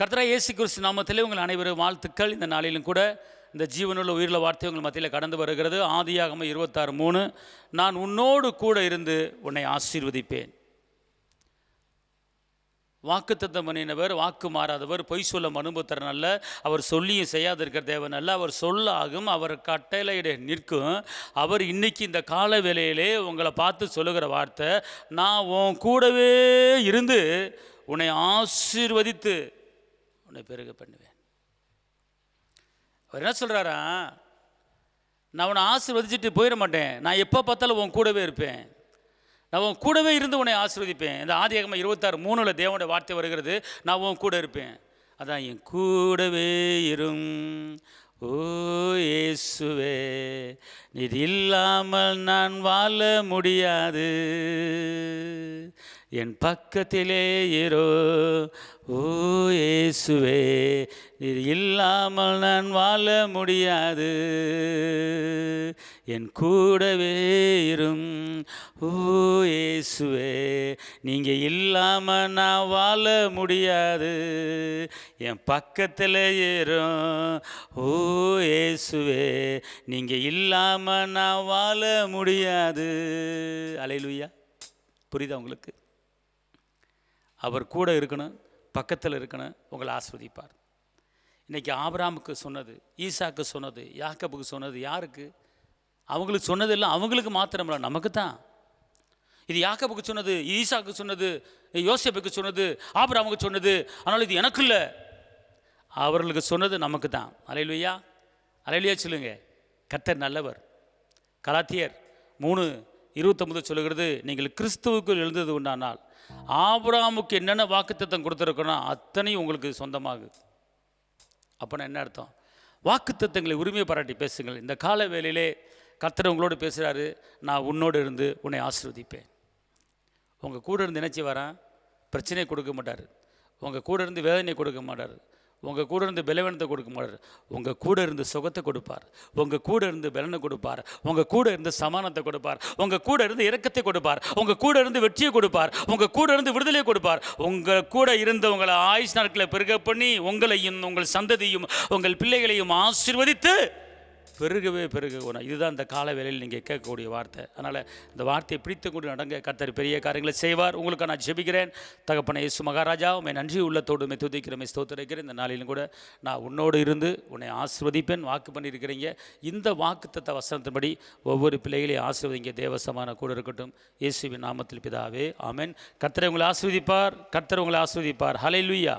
கர்த்தராகிய இயேசு கிறிஸ்து நாமத்திலே உங்கள் அனைவரும் வாழ்த்துக்கள். இந்த நாளிலும் கூட இந்த ஜீவனுள்ள உயிருள்ள வார்த்தை உங்கள் மத்தியில் கடந்து வருகிறது. ஆதியாகமம் 26:3, நான் உன்னோடு கூட இருந்து உன்னை ஆசீர்வதிப்பேன். வாக்குத்தத்தம் பண்ணினவர், வாக்கு மாறாதவர், பொய் சொல்ல அனுபவத்தரன் அல்ல. அவர் சொல்லியும் செய்யாதிருக்கிற தேவன் அல்ல. அவர் சொல்லாகும், அவர் கட்டளையிட நிற்கும். அவர் இன்னைக்கு இந்த கால வேளையிலே உங்களை பார்த்து சொல்லுகிற வார்த்தை, நான் உன் கூடவே இருந்து உன்னை ஆசீர்வதித்து உன்னை பெருக பண்ணுவேன். அவர் என்ன சொல்கிறாரா, நான் உன்னை ஆசீர்வதிச்சுட்டு போயிட மாட்டேன். நான் எப்போ பார்த்தாலும் உன் கூடவே இருப்பேன். நான் உன் கூடவே இருந்து உன்னை ஆசீர்வதிப்பேன். இந்த ஆதியாகமம் 26:3 தேவனுடைய வார்த்தை வருகிறது, நான் உன் கூட இருப்பேன். அதான் என் கூடவே இரும் ஓ இயேசுவே, நீர் இல்லாமல் நான் வாழ முடியாது. என் பக்கத்திலே இரு ஓ இயேசுவே, நீர் இல்லாமல் நான் வாழ முடியாது. என் கூடவே இரும் ஓ இயேசுவே, நீங்கள் இல்லாமல் நான் வாழ முடியாது. என் பக்கத்தில் இரும் ஓ இயேசுவே, நீங்கள் இல்லாமல் நான் வாழ முடியாது. அல்லேலூயா. புரியுதா உங்களுக்கு? அவர் கூட இருக்கணும், பக்கத்தில் இருக்கணும், உங்களை ஆஸ்வதிப்பார். இன்றைக்கி ஆபிரகாமுக்கு சொன்னது, ஈசாக்கு சொன்னது, யாக்கோபுக்கு சொன்னது யாருக்கு? அவங்களுக்கு சொன்னது இல்லை, அவங்களுக்கு மாத்திரமில்லை, நமக்கு தான். இது யாக்கோபுக்கு சொன்னது, ஈசாக்கு சொன்னது, யோசேப்புக்கு சொன்னது, ஆபிரகாமுக்கு சொன்னது. ஆனால் இது எனக்கு இல்லை, அவர்களுக்கு சொன்னது நமக்கு தான். அல்லேலூயா, அல்லேலூயா சொல்லுங்க. கர்த்தர் நல்லவர். கலாத்தியர் 3:29 சொல்லுகிறது, நீங்கள் கிறிஸ்துவுக்குள் எழுந்தது உண்டானால் ஆபிரகாமுக்கு என்னென்ன வாக்குத்தத்தம் கொடுத்துருக்கணும் அத்தனையும் உங்களுக்கு சொந்தமாகும். அப்போனா என்ன அர்த்தம்? வாக்குத்தத்தங்களை உரிமையை பாராட்டி பேசுங்கள். இந்த கால வேளையிலே கர்த்தர் உங்களோடு பேசுகிறாரு, நான் உன்னோடு இருந்து உன்னை ஆசீர்வதிப்பேன். உங்கள் கூட இருந்து நினைச்சி வரேன், பிரச்சனையை கொடுக்க மாட்டார். உங்கள் கூட இருந்து வேதனையை கொடுக்க மாட்டார். உங்கள் கூட இருந்து பலவீனத்தை கொடுக்க மாட்டார். உங்கள் கூட இருந்து சுகத்தை கொடுப்பார். உங்கள் கூட இருந்து பலனை கொடுப்பார். உங்கள் கூட இருந்து சமானத்தை கொடுப்பார். உங்கள் கூட இருந்து இரக்கத்தை கொடுப்பார். உங்கள் கூட இருந்து வெற்றியை கொடுப்பார். உங்கள் கூட இருந்து விடுதலையை கொடுப்பார். உங்கள் கூட இருந்து உங்களை ஆயுஷ் நாட்களை பெருக பண்ணி உங்களையும் உங்கள் சந்ததியும் உங்கள் பிள்ளைகளையும் ஆசீர்வதித்து பெருகவே பெருக. இதுதான் இந்த கால வேளையில் நீங்கள் கேட்கக்கூடிய வார்த்தை. அதனால் இந்த வார்த்தையை பிடித்து கொண்டு நடங்க. கர்த்தர் பெரிய காரியங்களை செய்வார். உங்களுக்கு நான் ஜெபிக்கிறேன். தகப்பனே இயேசு மகாராஜா, உண்மை நன்றி உள்ளத்தோடு துதிக்கிறேன், ஸ்தோத்திரிக்கிறேன். இந்த நாளிலும் கூட நான் உன்னோடு இருந்து உன்னை ஆசீர்வதிப்பேன் வாக்கு பண்ணியிருக்கிறீங்க. இந்த வாக்குத்தத்த வசனத்தின்படி ஒவ்வொரு பிள்ளைகளையும் ஆசீர்வதிங்க. தேவசமான கூட இருக்கட்டும். இயேசுவின் நாமத்தில் பிதாவே, ஆமென். கர்த்தர் உங்களை ஆசீர்வதிப்பார். கர்த்தர் உங்களை ஆசீர்வதிப்பார். ஹல்லேலூயா.